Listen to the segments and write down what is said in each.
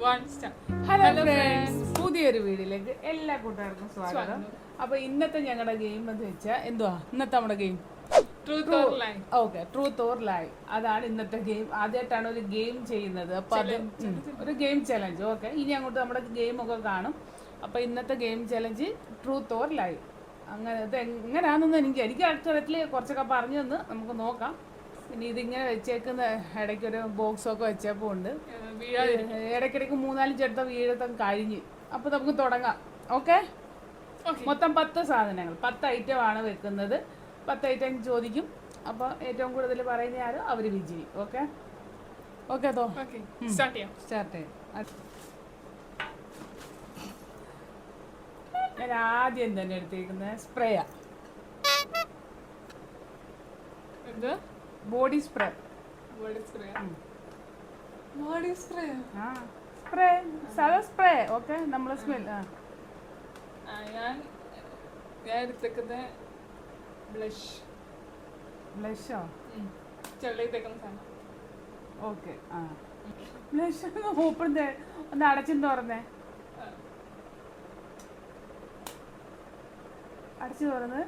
Hello friends, പുതിയൊരു വീഡിയോയിലേക്ക് എല്ലാ കൂട്ടുകാർക്കും സ്വാഗതം. അപ്പൊ ഇന്നത്തെ ഞങ്ങളുടെ ഗെയിം എന്ന് വെച്ചാൽ എന്തുവാ ഇന്നത്തെ നമ്മുടെ ഗെയിം? ട്രൂത്ത് ഓർ ലൈ. അതാണ് ഇന്നത്തെ ഗെയിം. ആദ്യമായിട്ടാണ് ഒരു ഗെയിം ചെയ്യുന്നത്. അപ്പൊ അത് ഒരു ഗെയിം ചലഞ്ച്. ഓക്കെ, ഇനി അങ്ങോട്ട് നമ്മുടെ ഗെയിം ഒക്കെ കാണും. അപ്പൊ ഇന്നത്തെ ഗെയിം ചലഞ്ച് ട്രൂത്ത് ഓർ ലൈ. അങ്ങനെ ഇത് എങ്ങനെയാണെന്ന് എനിക്ക് അക്ഷരത്തിൽ കുറച്ചൊക്കെ പറഞ്ഞു തന്ന് നമുക്ക് നോക്കാം. പിന്നെ ഇതിങ്ങനെ വെച്ചേക്കുന്ന ഇടയ്ക്കൊരു ബോക്സൊക്കെ വെച്ചപ്പോൾ ഉണ്ട്. ഇടയ്ക്കിടയ്ക്ക് 3-4 ചെടുത്ത വീഴത്തം കഴിഞ്ഞ്. അപ്പോൾ നമുക്ക് തുടങ്ങാം. ഓക്കെ, മൊത്തം 10 സാധനങ്ങൾ, 10 ഐറ്റം ആണ് വെക്കുന്നത്. 10 ഐറ്റം ചോദിക്കും. അപ്പോൾ ഏറ്റവും കൂടുതൽ പറയുന്ന ആരും അവർ വിജയി. ഓക്കെ ഓക്കെ തോ സ്റ്റാർട്ട് ചെയ്യാം. ഞാൻ ആദ്യം തന്നെ എടുത്തേക്കുന്നത് സ്പ്രേയാ. Body spray. സ്പ്രേ, സാധാ സ്പ്രേ. ഓക്കെ, നമ്മളെ സ്മെൽ. ഞാൻ എടുത്തേക്കുന്നത് ബ്ലഷോ? ഓക്കെ, ആ ബ്ലഷ് ഓപ്പൺ ഒന്ന് അടച്ചെന്ന് തുറന്നേ. അടച്ചു തുറന്ന്.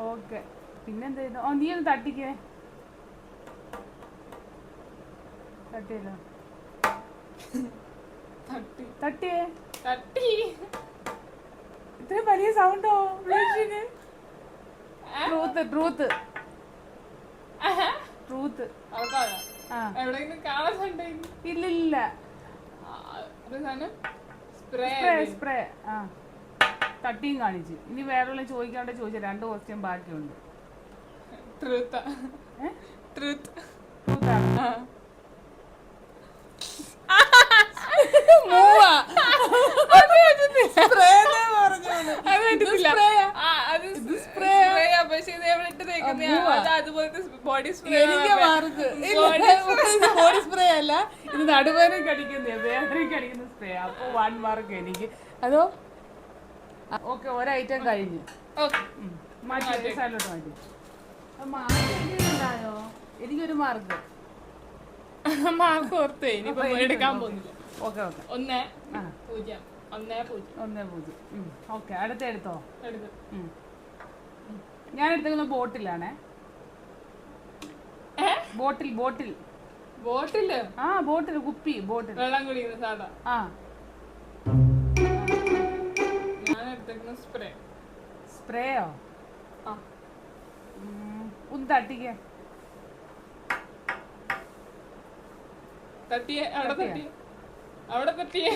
ഓക്കെ, പിന്നെന്താ ചെയ്തു? നീ ഒന്ന് തട്ടിക്കേ. തട്ടിയല്ലോ. തട്ടിയേ. ഇത്രയും വലിയ സൗണ്ടോ ബ്ലഷിന്? ട്രൂത്ത്. ഇല്ലില്ല, സ്പ്രേ. ആ, തട്ടിയും കാണിച്ച്. ഇനി വേറെ ചോദിക്കാണ്ട് ചോദിച്ച 2 ക്വസ്റ്റ്യൻ ബാക്കിയുണ്ട്. ബോഡി സ്പ്രേ അല്ല, ഇത് നടുവേദന കടിക്കുന്ന വേദന കടിക്കുന്ന സ്പ്രേ. അപ്പൊ 1 മാർക്ക് എനിക്ക്. അതോ ഓക്കെ, ഒരൈറ്റം കഴിഞ്ഞു. മാറ്റി സൈഡിലോട്ട് മാറ്റി. എനിക്കൊരു മാർക്ക് ഓർത്തേ എടുക്കാൻ പോകുന്നില്ല. Okay okay, 1-0. ഓക്കെ, അടുത്ത എടുത്തോ. ഞാൻ എടുത്തേക്കുന്ന ബോട്ടിലാണേ. ബോട്ടിൽ. ആ, ബോട്ടിൽ, കുപ്പി, ബോട്ടിൽ. വെള്ളം കുടിക്കുന്ന സാധാ. ആ, ഞാൻ എടുത്തേക്കുന്ന സ്പ്രേയോ? ഒന്ന് തട്ടിക്കേ. അവിടെ തട്ടിയേ.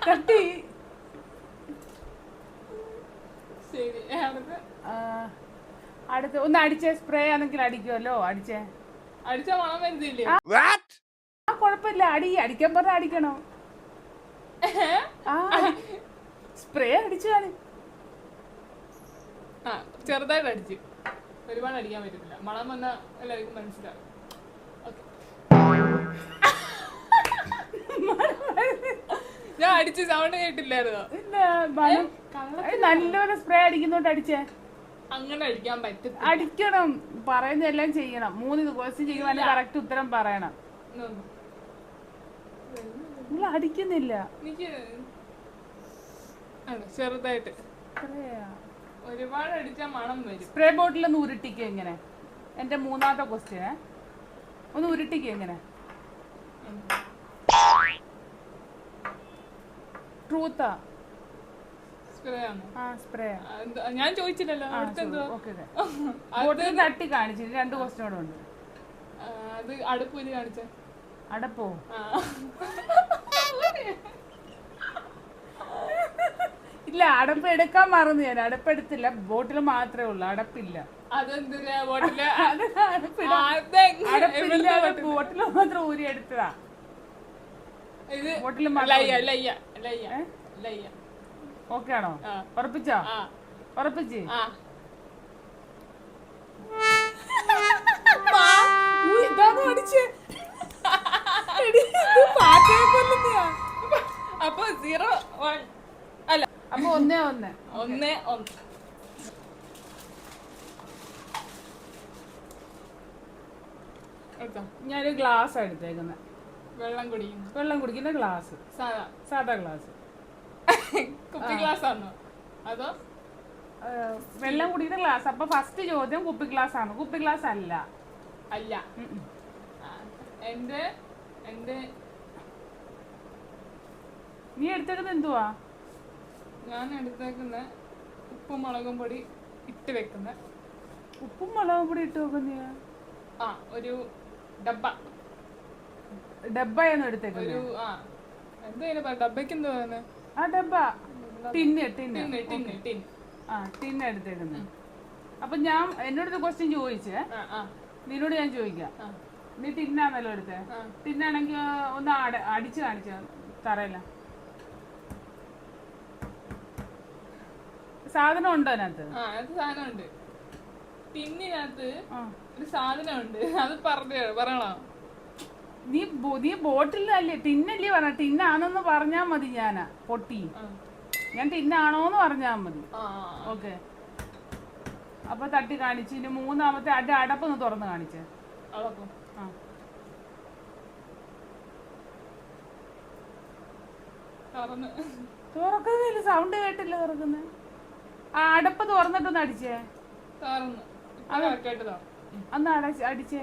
തട്ടി. ശരി, അടുത്ത് ഒന്ന് അടിച്ചേ. സ്പ്രേ ആണെങ്കിൽ അടിക്കുമല്ലോ. അടിച്ചാ മണം വരുന്നില്ലേ? ആ, കുഴപ്പമില്ല. അടിക്കാൻ പറഞ്ഞാൽ അടിക്കണോ? സ്പ്രേ അടിച്ചു കാണി. ചെറുതായിട്ട് അടിച്ചു. ഒരുപാട് അടിക്കാൻ പറ്റുന്നില്ല. മണം വന്നാൽ എല്ലാവർക്കും മനസ്സിലാവും. ഞാൻ അടിച്ച് സൗണ്ട് കേട്ടില്ലായിരുന്നോ? നല്ലപോലെ സ്പ്രേ അടിക്കുന്നോണ്ട് അടിച്ചേ. അങ്ങനെ അടിക്കാൻ പറ്റും. അടിക്കണം, പറയുന്നതെല്ലാം ചെയ്യണം. 3 ക്വസ്റ്റ്യൻ ചെയ്യുവാണെങ്കിൽ കറക്റ്റ് ഉത്തരം പറയണം. നിങ്ങൾ അടിക്കുന്നില്ല. എനിക്ക് ചെറുതായിട്ട് ഒരുപാട് അടിച്ചാൽ മണം വരും. സ്പ്രേ ബോട്ടിൽ ഒന്ന് ഉരുട്ടിക്കുക. എങ്ങനെ? എന്റെ 3ാമത്തെ ക്വസ്റ്റ്യൻ ഒന്ന് ഉരുട്ടിക്കുക. എങ്ങനെ? ട്രൂത്താ? സ്പ്രേ. ഞാൻ ചോദിച്ചില്ലല്ലോ. ബോട്ടിൽ തട്ടി കാണിച്ചു. 2 ക്വസ്റ്റ്യൻ കൂടെ ഉണ്ട്. അത് അടുപ്പില് കാണിച്ച. അടപ്പോ? ഇല്ല, അടപ്പ് എടുക്കാൻ മറന്നു ഞാൻ. അടപ്പെടുത്തില്ല, ബോട്ടിൽ മാത്രമേ ഉള്ളൂ, അടപ്പില്ല. അതെന്തിനാ ബോട്ടില്? ബോട്ടിൽ മാത്രം ഊരി എടുത്തതാ. ബോട്ടിൽ ഓക്കെ ആണോ? ഉറപ്പിച്ചോ? ഉറപ്പിച്ച്. ഇതാണ് അടിച്ചേ. അപ്പൊ 0-1 അല്ല, അപ്പൊ 1-1. ഞാനൊരു ഗ്ലാസ് എടുത്തേക്കുന്നത്. വെള്ളം കുടിക്കുന്നു. വെള്ളം കുടിക്കുന്ന ഗ്ലാസ്. സാധാ സാധാ ഗ്ലാസ്. കുപ്പി ഗ്ലാസ് ആണോ അതോ വെള്ളം കുടിക്കുന്ന ഗ്ലാസ്. അപ്പൊ ഫസ്റ്റ് ചോദ്യം കുപ്പി ഗ്ലാസ് ആണ്. കുപ്പി ഗ്ലാസ് അല്ല. അല്ല. എന്റെ എന്റെ നീ എടുത്തേക്കുന്നത് എന്തുവാ? ഞാൻ എടുത്തേക്കുന്ന ഉപ്പും മുളകും പൊടി ഇട്ട് വെക്കുന്ന. ഉപ്പും മുളകും പൊടി ഇട്ട് വെക്കുന്ന ഒരു ഡബ്ബ. ഡബ്ബയെന്ന് എടുത്തേക്കുന്നത് ഒരു എന്താ പറയാ ഡബ്ബയ്ക്ക് എന്താ പറയുന്നത്? ആ dabba. Tin tin tin tin. Tin എടുത്തേക്കുന്നത്. അപ്പൊ ഞാൻ എന്നോടൊരു ക്വസ്റ്റ്യൻ ചോദിച്ചേ, നിന്നോട് ഞാൻ ചോദിക്കാം. നീ ടിന്നാന്നല്ലോ എടുത്തേ. ടിന്നാണെങ്കിൽ ഒന്ന് അടിച്ച് കാണിച്ച തറയില്ല. സാധനം ഉണ്ടോ അതിനകത്ത്? സാധനമുണ്ട്. ടിന്നിനകത്ത് ഒരു സാധനമുണ്ട്. അത് പറയണോ? നീ ബോട്ടിലല്ലേ ടിന്നല്ലേ പറഞ്ഞ? ടിന്നാണെന്ന് പറഞ്ഞാ മതി. ഞാനാ പൊട്ടി ഞാൻ ടിന്നാണോന്ന് പറഞ്ഞാ മതി. ഓക്കെ. അപ്പൊ തട്ടി കാണിച്ച് ഇനി മൂന്നാമത്തെ അടപ്പൊന്ന് തുറന്ന് കാണിച്ചേ. തുറക്കുന്നില്ല. സൗണ്ട് കേട്ടില്ല തുറക്കുന്നത്. ആ അടപ്പ് തുറന്നിട്ടൊന്ന് അടിച്ചേ. അന്ന് അടിച്ചേ.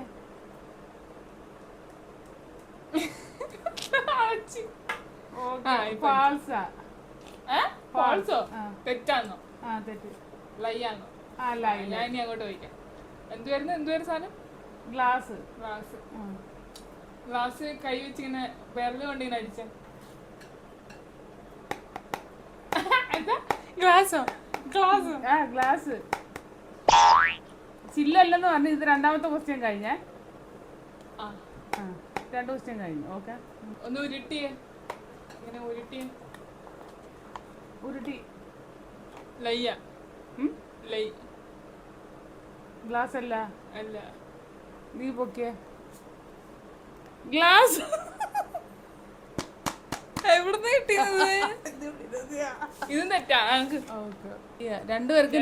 തെറ്റാന്നോ? തെറ്റ്. ലൈയാന്നോ? ഞാൻ ഇനി അങ്ങോട്ട് ചോദിക്കാം. എന്തുവായിരുന്നു സാധനം? ഗ്ലാസ്. ഗ്ലാസ്. ഗ്ലാസ് കൈ വെച്ചിങ്ങനെ വിരല് കൊണ്ട് ഇങ്ങനെ അടിച്ച. ഗ്ലാസോ? ഗ്ലാസ്. ഗ്ലാസ്. ചില്ലല്ലെന്ന് പറഞ്ഞു. ഇത് രണ്ടാമത്തെ ക്വസ്റ്റ്യൻ കഴിഞ്ഞേ. രണ്ട് ക്വസ്റ്റ്യൻ കഴിഞ്ഞു. ഓക്കെ. ഒന്ന് ഉരുട്ടിയേ. ഇങ്ങനെ ഉരുട്ടിയേ. ഉരുട്ടി. ലയ്യ. ലൈ. ഗ്ലാസ് അല്ല. അല്ല. നീ പൊക്കിയ ഗ്ലാസ്. എവിടുന്ന് കിട്ടിയത്? ഇതും തെറ്റാ. രണ്ടുപേർക്കും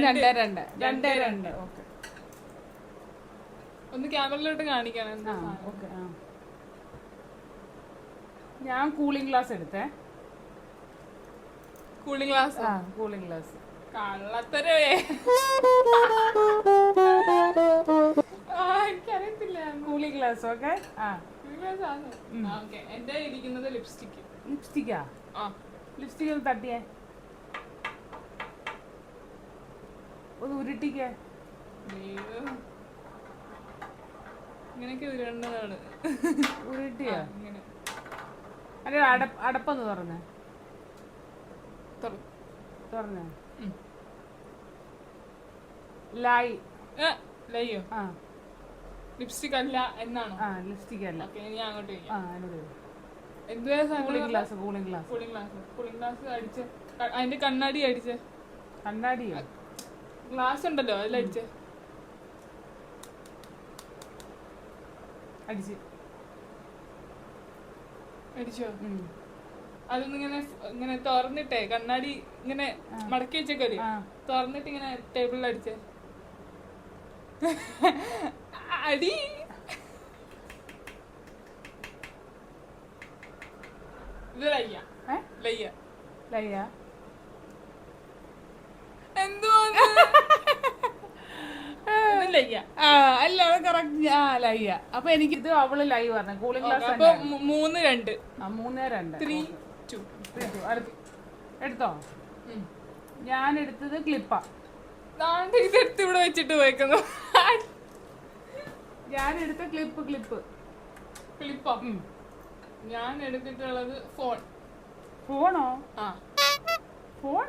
2-2. ഓക്കെ. ഒന്ന് ക്യാമറയിലോട്ട് കാണിക്കണം. ഓക്കെ. ഞാൻ കൂളിംഗ് ഗ്ലാസ് എടുത്തേ. Cooling glass. Cooling glass. കള്ളത്തരവേ. എനിക്കറിയത്തില്ല. Cooling glass. ഓക്കെ. എന്റെ ഇരിക്കുന്നത് ലിപ്സ്റ്റിക്. ലിപ്സ്റ്റിക്കാ? ലിപ്സ്റ്റിക് ഒന്ന് തട്ടിയേ. ഒന്ന് ഉരുട്ടിക്കേ. ഇങ്ങനെയൊക്കെ ഉരുണ്ടതാണ്. ഉരുട്ടിയാ? അല്ല അടപ്പൊന്ന് തുറന്നേ. തുറന്നേ. ലൈ. ലയ്യോ? ലിപ്സ്റ്റിക് അല്ല എന്നാണോ? ലിപ്സ്റ്റിക് അല്ല. ഞാൻ അങ്ങോട്ട് cooling glass. Cooling glass. Cooling glass അടിച്ച് അതിന്റെ കണ്ണാടി അടിച്ച്. കണ്ണാടിയോ? ഗ്ലാസ് ഉണ്ടല്ലോ അതിലടിച്ച്. അടിച്ചോ? അതൊന്നിങ്ങനെ ഇങ്ങനെ തുറന്നിട്ടേ കണ്ണാടി ഇങ്ങനെ മടക്കി വെച്ചേക്കല്ലേ, തുറന്നിട്ട് ഇങ്ങനെ ടേബിളിൽ അടിച്ചേ. അടി. ഇത് ലയ്യ. ലയ്യ. ലയ്യ. എന്തുവാ? ലയ്യ. അല്ല അത് കറക്റ്റ്. ലയ്യ. അപ്പൊ എനിക്ക് ഇത് അവള് ലൈ പറഞ്ഞു. Cooling glass. 3-2. 3-2. 3-2. എടുത്തോ? ഞാൻ എടുത്തത് ക്ലിപ്പാ. ഇതെടുത്ത് ഇവിടെ വെച്ചിട്ട് പോയിക്കുന്നു. ഞാൻ എടുത്ത ക്ലിപ്പ്. ക്ലിപ്പോ? ഞാൻ എടുത്തിട്ടുള്ളത് ഫോൺ. ഫോണോ? Phone?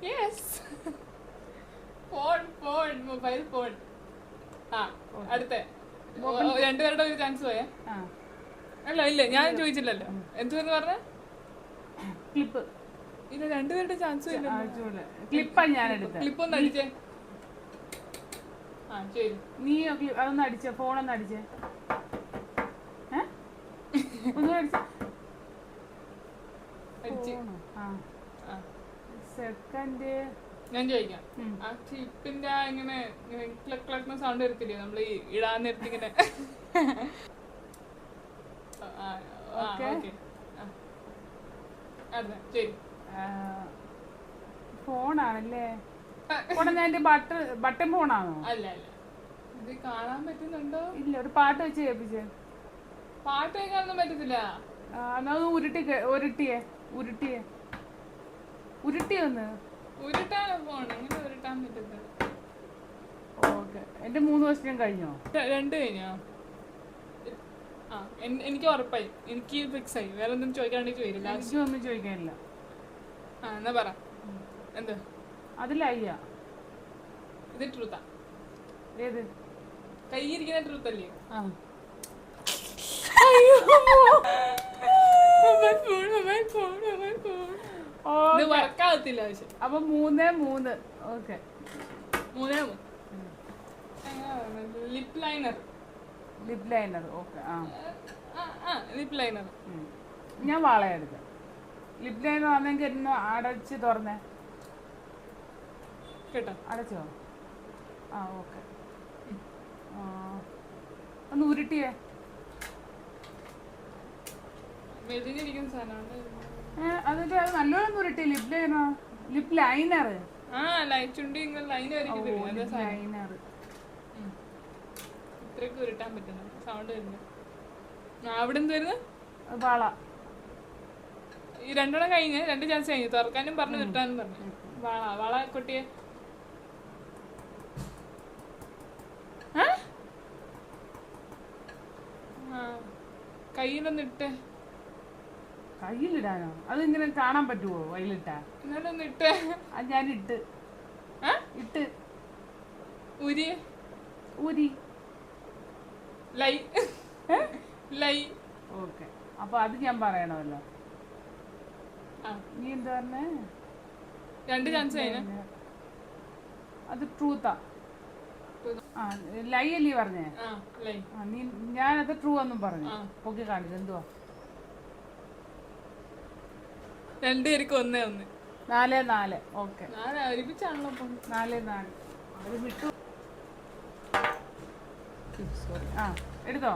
Yes. Phone. Mobile phone. അടുത്ത രണ്ടുപേരുടെ ഒരു ചാൻസ് പോയേ. ഇല്ല ഞാൻ ചോദിച്ചില്ലല്ലോ. എന്തുവെന്ന് പറഞ്ഞ? ക്ലിപ്പ്. ഇല്ല രണ്ടുപേരുടെ ചാൻസ് ഇല്ല. ക്ലിപ്പാ ഞാൻ എടുത്തത്. ക്ലിപ്പ് ഒന്ന് അടിച്ചേ. ശരി. നീ അതൊന്ന് അടിച്ചേ. ഫോണൊന്ന് അടിച്ചേ. സെക്കൻഡ് ഞാൻ ചോദിക്കാം. ആ ക്ലിപ്പിന്റെ ഇങ്ങനെ ക്ലക്ക് സൗണ്ട് വരത്തില്ലേ നമ്മള് ഇടാൻ നേരത്തെ ഇങ്ങനെ? അടുത്ത ശരി. ഫോണാണല്ലേ? ഫോൺ ഞാൻ എന്റെ ബട്ടൺ ഫോണാണോ? അല്ല അല്ല, ഇത് കാണാൻ പറ്റുന്നുണ്ടോ? ഇല്ല, ഒരു പാട്ട് വെച്ച് കേൾപ്പിച്ചേ. പാട്ട് കേൾക്കാനൊന്നും പറ്റത്തില്ല. എന്നാ ഉരുട്ടിയേ ഒന്ന്. ഉരുട്ടാനോ ഫോൺ? എങ്ങനെ ഉരുട്ടാൻ പറ്റത്തില്ല? ഓക്കെ, എന്റെ 3 ക്വസ്റ്റ്യൻ കഴിഞ്ഞോ? 2 കഴിഞ്ഞോ? ആ, എനിക്ക് ഉറപ്പായി, എനിക്ക് ഫിക്സ് ആയി. വേറെ ഒന്നും ചോദിക്കാണ്ടെങ്കിൽ വരില്ല. എനിക്കൊന്നും ചോദിക്കാനില്ല. ആ, എന്നാ പറ. എന്ത്? അതിലയ്യ. ഇത് ട്രൂത്താ? ഏത്? കയ്യിരിക്കുന്ന ട്രൂത്ത് അല്ലേ? ആ, ഇത് വർക്കാവത്തില്ല പക്ഷെ. അപ്പൊ 3-3. Okay, 3-3. Lip liner. Lip liner. Okay. Lip liner. ഞാൻ വാളയെടുക്കാം. ലിപ് ലൈനർ ആണെങ്കിൽ എന്നെ അടച്ച് തുറന്നേ. കേട്ടോ? അടച്ചോ? ആ, ഓക്കെ. ഒന്ന് ഉരുട്ടിയേ. മെലിഞ്ഞിരിക്കുന്ന സാധനമാണ്. എന്നിട്ട് അത് നല്ലോണം ഉരുട്ടി. Lip liner. Lip liner. ആ, ചുണ്ടി ഇങ്ങനെ ലൈൻ വരയ്ക്കത്തില്ലേ? ലൈനർ. ഇത്രയൊക്കെ ഉരുട്ടാൻ പറ്റുന്നു. സൗണ്ട് വരുന്നു. അവിടെ എന്ത് വരുന്നു? വള. ഈ 2 കഴിഞ്ഞ് 2 ചാൻസ് കഴിഞ്ഞു. തുറക്കാനും പറഞ്ഞു, ഉരുട്ടാനും പറഞ്ഞു. വള കൊട്ടിയെ. കയ്യിലൊന്നിട്ട്. കയ്യിലിടാനോ? അത് ഇങ്ങനെ കാണാൻ പറ്റുമോ കയ്യിലിട്ടാ? എന്നാലൊന്നിട്ട്. അത് ഞാൻ ഇട്ട്. ഉരി. ഊരി. ലൈ. ലൈ. ഓക്കെ, അപ്പൊ അത് ഞാൻ പറയണമല്ലോ. നീ എന്താ പറഞ്ഞേ? 2 ചാൻസ് കഴിഞ്ഞ. അത് ട്രൂത്താ. ലൈ അല്ലേ പറഞ്ഞേ? നീ ഞാനത് ട്രൂ എന്നും പറഞ്ഞു. ഓക്കെ, കാണിച്ചു. എന്തുവാ? 2 പേർക്ക് 1-1. 4-4. ഓക്കെ, ഒരുമിച്ചാണല്ലോ. 4-4. അത് വിട്ടു. സോറി. എടുത്തോ?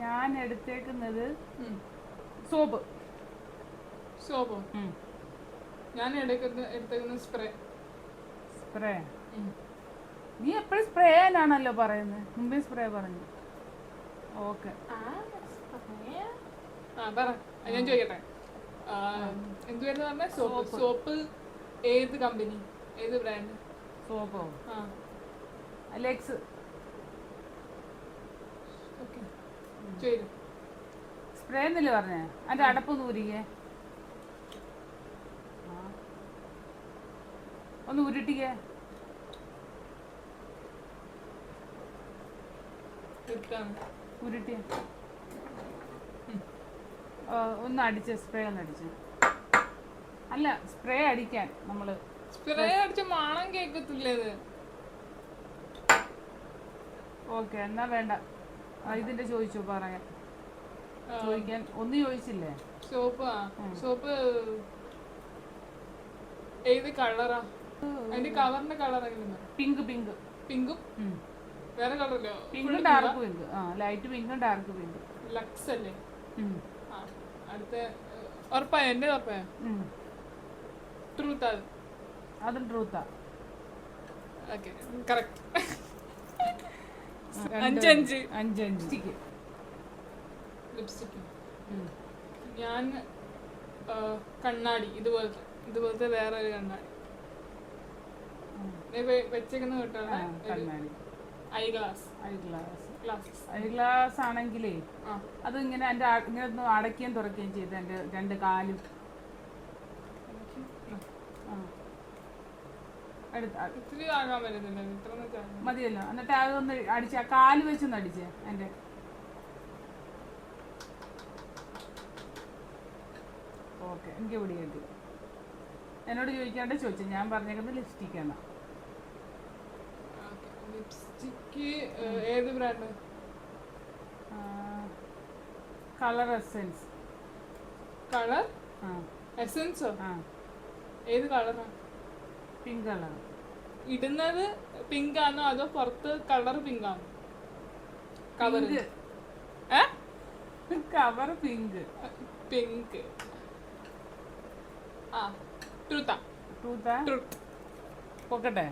ഞാൻ എടുത്തേക്കുന്നത് സോപ്പ്. സോപ്പോ? ഞാൻ എടുത്തേക്കുന്ന സ്പ്രേ. സ്പ്രേ? നീ എപ്പോഴും സ്പ്രേ ആണല്ലോ പറയുന്നത്. മുമ്പേ സ്പ്രേ പറഞ്ഞു. ഓക്കെ, പറ. ഞാൻ ചോദിക്കട്ടെ, എന്തുവരുന്ന പറഞ്ഞ? സോപ്പ്. സോപ്പ് ഏത് കമ്പനി, ഏത് ബ്രാൻഡ്? സോപ്പോ? ലെക്സ്. സ്പ്രേ എന്നല്ലേ പറഞ്ഞേ? അതിന്റെ അടപ്പ് നൂരിക്കേ. ഒന്ന് ഉരുട്ടിക്കേ. ഉരുട്ടിയ. ഒന്ന് അടിച്ച്. സ്പ്രേ ഒന്ന് അടിച്ച്. അല്ല, സ്പ്രേ അടിക്കാൻ നമ്മള്. സ്പ്രേ അടിച്ച മണം കേക്കത്തില്ലേ? ഓക്കെ, എന്നാ വേണ്ട. ഇതിന്റെ ചോദിച്ചു പറയാൻ. ചോദിക്കാൻ ഒന്ന് ചോദിച്ചില്ലേ? സോപ്പ്. സോപ്പ് ഏത് കളറാ? അതിന്റെ കളറിന്റെ കളർ എങ്ങനെയാ? പിങ്ക്. പിങ്കും വേറെ കളറില്ലോ? പിങ്കും ഡാർക്ക് പിങ്ക്. ലൈറ്റ് പിങ്കും ഡാർക്ക് പിങ്ക്. ലക്സ് അല്ലേ? അടുത്ത ഉറപ്പായോ? എന്റെ ഉറപ്പായോ? ട്രൂത്ത്. അതും ട്രൂത്താ. Okay, correct. 5-5. ലിപ്സ്റ്റിക്ക്. ഞാൻ കണ്ണാടി. ഇതുപോലത്തെ വേറെ ഒരു കണ്ണാടി വെച്ചേക്കുന്ന കേട്ടാണ്. ഐ ഗ്ലാസ് ആണെങ്കിലേ അത് ഇങ്ങനെ എന്റെ ഇങ്ങനെ ഒന്ന് അടയ്ക്കുകയും തുറക്കുകയും ചെയ്ത് എന്റെ 2 കാലും. മതിയല്ലോ. എന്നിട്ട് അതൊന്ന് അടിച്ച കാല് വെച്ചൊന്ന് അടിച്ചേ എന്റെ. ഓക്കെ, എനിക്ക് ഇവിടെ കിട്ടി. എന്നോട് ചോദിക്കാണ്ട് ചോദിച്ചു. ഞാൻ പറഞ്ഞേക്കുന്നത് ലിപ്സ്റ്റിക്കാണ്. ലിപ്സ്റ്റിക്ക് ഏത് ബ്രാൻഡ്? Colour essence. കളർ എസെൻസോ? ഏത് കളറാ? Pink colour. ഇടുന്നത് പിങ്ക് ആണോ അതോ പുറത്ത് കളർ പിങ്ക് ആണോ? Cover cover pink. പിങ്ക്. ആ ട്രൂത്താ. ട്രൂത്താ? ട്രൂത്ത്. പൊക്കട്ടെ.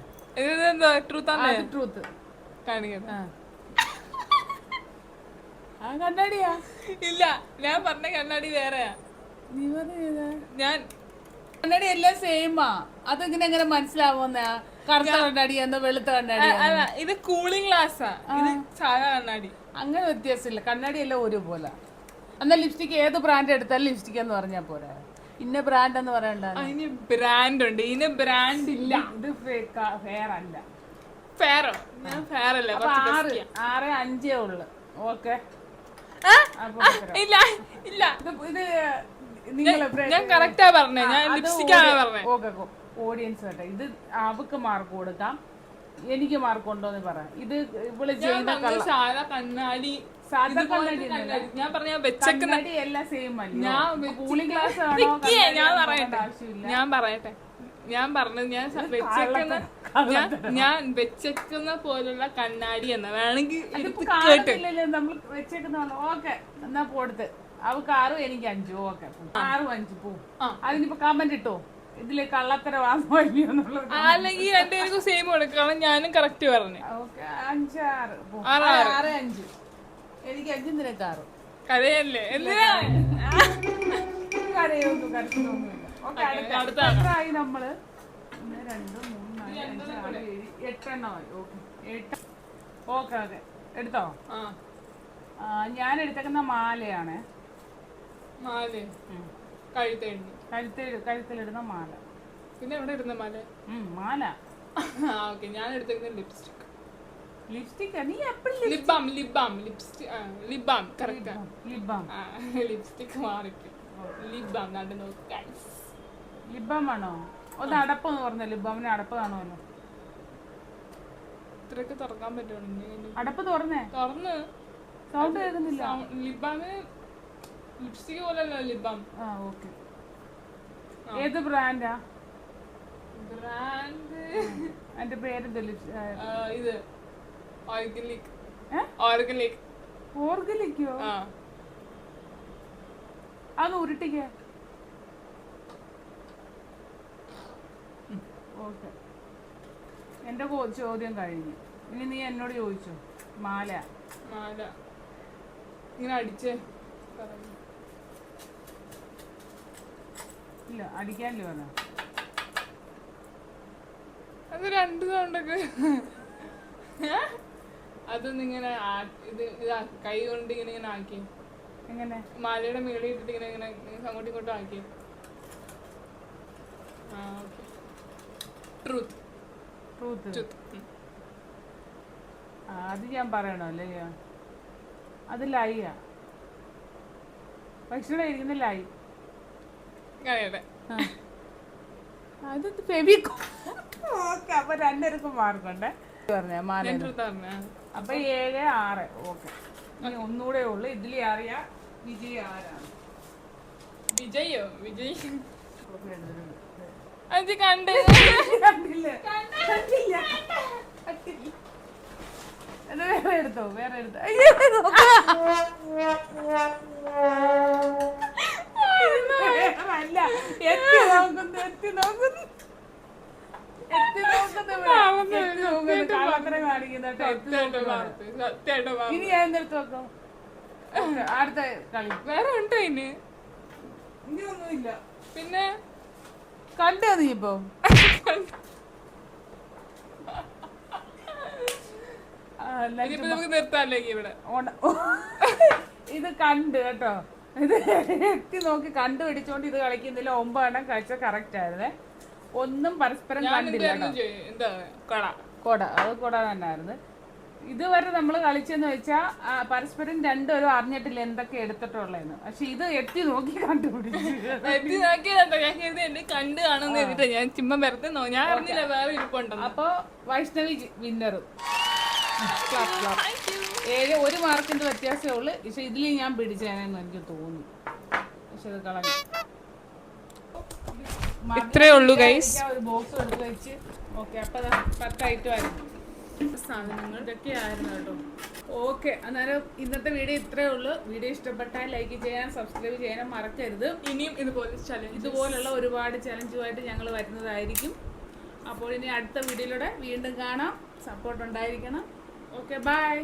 ഇതെന്താ ട്രൂത്താണേ? ട്രൂത്ത്. കാണിക്കട്ടെ. ആ കണ്ണാടിയാ? ഇല്ല, ഞാൻ പറഞ്ഞ കണ്ണാടി വേറെയാ. നീ പറഞ്ഞ ഞാൻ കണ്ണാടി എല്ലാം സെയിമാ. അതെങ്ങനെ എങ്ങനെ മനസ്സിലാവുന്ന? കറുത്ത കണ്ണാടി എന്നോ വെളുത്ത കണ്ണാടി? അല്ല, ഇത് കൂളിംഗ് ഗ്ലാസ്സാ, ഇത് സാധാ കണ്ണാടി. അങ്ങനെ വ്യത്യാസമില്ല, കണ്ണാടി എല്ലാം ഒരുപോലെ. എന്നാൽ ലിപ്സ്റ്റിക് ഏത് ബ്രാൻഡ് എടുത്താലും ലിപ്സ്റ്റിക് എന്ന് പറഞ്ഞാ പോരാ, ഇന്ന ബ്രാൻഡ് എന്ന് പറയണ്ട. അതിന് ബ്രാൻഡ് ഉണ്ട്, ഇതിന് ബ്രാൻഡ് ഇല്ല. ഇത് ഫെയർ അല്ല. ഫെയറോ? ഞാൻ ഫെയർ അല്ല. 6.5 ഉള്ളു. ഓക്കെ, ഇല്ല ഇല്ല, ഇത് നിങ്ങള് ഞാൻ കറക്റ്റാ പറഞ്ഞേ, ഞാൻ ലിപ്സ്റ്റിക് ആണ് പറഞ്ഞേ. ഓക്കെ, ഓഡിയൻസ് കേട്ടെ. ഇത് അവക്ക് മാർക്ക് കൊടുക്കാം, എനിക്ക് മാർക്ക് ഉണ്ടോന്ന് പറ. ഇത് ഇവള് ചെയ്യുന്ന സാധാ കണ്ണാടി. ഞാൻ പറഞ്ഞ വെച്ചേക്കുന്ന എല്ലാം സെയിം അല്ലേ? കൂളിംഗ് ഗ്ലാസ് ഞാൻ പറയട്ടെ. ഞാൻ പറഞ്ഞത് ഞാൻ വെച്ചേക്കുന്ന പോലുള്ള കണ്ണാടി എന്നാ വേണമെങ്കിൽ നമ്മൾ വെച്ചേക്കുന്ന. ഓക്കെ, എന്നാ പോടുത്ത് അവക്ക് 6 എനിക്ക് 5. ഓക്കെ, 6-5 പോവും. അതിനിപ്പോ കമന്റ് ഇട്ടോ, ഇതില് കള്ളത്തര വാങ്ങുമല്ലോന്നുള്ളത്. അല്ലെങ്കിൽ രണ്ടുപേർക്കും സെയിം കൊടുക്കണം. ഞാനും കറക്റ്റ് പറഞ്ഞു. 5-6 എനിക്ക് 5, നിനക്ക് 6. കരയല്ലേ? കരയൊന്നും കരച്ചിലൊന്നുമില്ല. അടുത്തായി നമ്മള് 1, 2, 3, 4, 5, 6, 7, 8 എണ്ണമായി. ഓക്കെ, എടുത്തോ? ഞാൻ എടുത്തേക്കുന്ന മാലയാണ്. കഴുത്തിലിടുന്ന മാല. പിന്നെ എവിടെ ഇടുന്ന മാല? മാല. ഞാൻ എടുത്തേക്കുന്ന ലിപ്സ്റ്റിക്. ലിപ്സ്റ്റിക്? നീ എപ്പോഴും ലിബാം കറക്റ്റാ. ലിപ്സ്റ്റിക് മാറിക്കും. ലിബാം കണ്ടു നോക്ക് ഗൈസ്. ലിബാം ആണോ? ഒന്ന് അടപ്പെന്ന് പറഞ്ഞ ലിബാമിന് അടപ്പ് കാണുമല്ലോ. ഇത്രയൊക്കെ തുറക്കാൻ പറ്റുമോ? അടപ്പ് തുറന്നേ? തുറന്ന് സൗണ്ട് കേൾക്കുന്നില്ല. ലിബാമിന് ലിപ്സ്റ്റിക് പോലല്ലോ ലിബാം. ഓക്കെ, ഏത് ബ്രാൻഡാ? ബ്രാൻഡ് അതിന്റെ പേരെന്താ? ഇത് ഓർഗാനിക്കോ? അത് ഉരുട്ടിക്ക. ഓക്കെ, എന്റെ ചോദ്യം കഴിഞ്ഞു. ഇനി നീ എന്നോട് ചോദിച്ചോ. മാല ഇങ്ങനെ അടിച്ചേ? ഇല്ല, അടിക്കാനല്ലേ പറഞ്ഞ. അത് 2 സൗണ്ടൊക്കെ. അതൊന്നിങ്ങനെ കൈ കൊണ്ട് ഇങ്ങനെ ആക്കി. എങ്ങനെ? മാലയുടെ മേളിൽ ഇട്ടിട്ട് ഇങ്ങനെ അങ്ങോട്ടും ഇങ്ങോട്ടും ആക്കി. ട്രൂത്ത്. അത് ഞാൻ പറയണോ അല്ലേ? അത് ലൈയാ. പക്ഷേ ഇരിക്കുന്ന ലൈ. അത് ഫെവിക്കോൾ. ഓക്കെ, അപ്പൊ 2 മാർക്കുണ്ട് പറഞ്ഞ മാല. അപ്പൊ 7-6. ഓക്കെ, ഇനി ഒന്നുകൂടെ ഉള്ളു. ഇതിലേ അറിയാ വിജയ് ആരാണ്. വിജയോ? വിജയ് അത് കണ്ടില്ല. വേറെ എടുത്തോ. അല്ല, എത്തി നോക്കുന്നു. ഇനി ഞാൻ എന്തെടുത്ത് നോക്കാം. അടുത്ത കളി വേറെ ഉണ്ടോ? ഇനി ഒന്നുമില്ല. പിന്നെ കണ്ടോ നീ ഇപ്പൊ? നമുക്ക് നിർത്താല്ലേ ഇവിടെ? ഇത് കണ്ട് കേട്ടോ, ഇത് എത്തി നോക്കി കണ്ടുപിടിച്ചോണ്ട് ഇത് കളിക്കുന്നില്ല. 9 എണ്ണം കഴിച്ച കറക്റ്റ് ആയിരുന്നേ. ഒന്നും പരസ്പരം കണ്ടില്ല. കൊട, അത് കൊട തന്നെയായിരുന്നു. ഇതുവരെ നമ്മൾ കളിച്ചെന്ന് വെച്ചാ പരസ്പരം രണ്ടുപേരും അറിഞ്ഞിട്ടില്ല എന്തൊക്കെ എടുത്തിട്ടുള്ളതെന്ന്. പക്ഷെ ഇത് എത്തി നോക്കി കണ്ടുപിടിച്ചു. കണ്ടു കാണുന്ന ഞാൻ ചുമ്മാ വെറുതെ ഞാൻ അറിഞ്ഞില്ല വേറെ ഇരിപ്പുണ്ടോ. അപ്പൊ വൈഷ്ണവി വിന്നറും. 7 1 മാർക്കിന്റെ വ്യത്യാസമേ ഉള്ളു. പക്ഷെ ഇതിൽ ഞാൻ പിടിച്ചേനെന്ന് എനിക്ക് തോന്നി. പക്ഷെ ഇത് കളഞ്ഞു. ഇത്രേ ഉള്ളൂ ഗൈസ്. ഒരു ബോക്സ് എടുത്ത് വെച്ച്. ഓക്കെ, അപ്പൊ 10 ഐറ്റം ആയിരുന്നു. സാധനങ്ങൾ ഇതൊക്കെയായിരുന്നു കേട്ടോ. ഓക്കെ. ഓക്കെ, അന്നേരം ഇന്നത്തെ വീഡിയോ ഇത്രയേ ഉള്ളൂ. വീഡിയോ ഇഷ്ടപ്പെട്ടാൽ ലൈക്ക് ചെയ്യാൻ, സബ്സ്ക്രൈബ് ചെയ്യാനും മറക്കരുത്. ഇനിയും ഇതുപോലുള്ള ഒരുപാട് ചലഞ്ചുമായിട്ട് ഞങ്ങൾ വരുന്നതായിരിക്കും. അപ്പോൾ ഇനി അടുത്ത വീഡിയോയിലൂടെ വീണ്ടും കാണാം. സപ്പോർട്ട് ഉണ്ടായിരിക്കണം. Okay, by.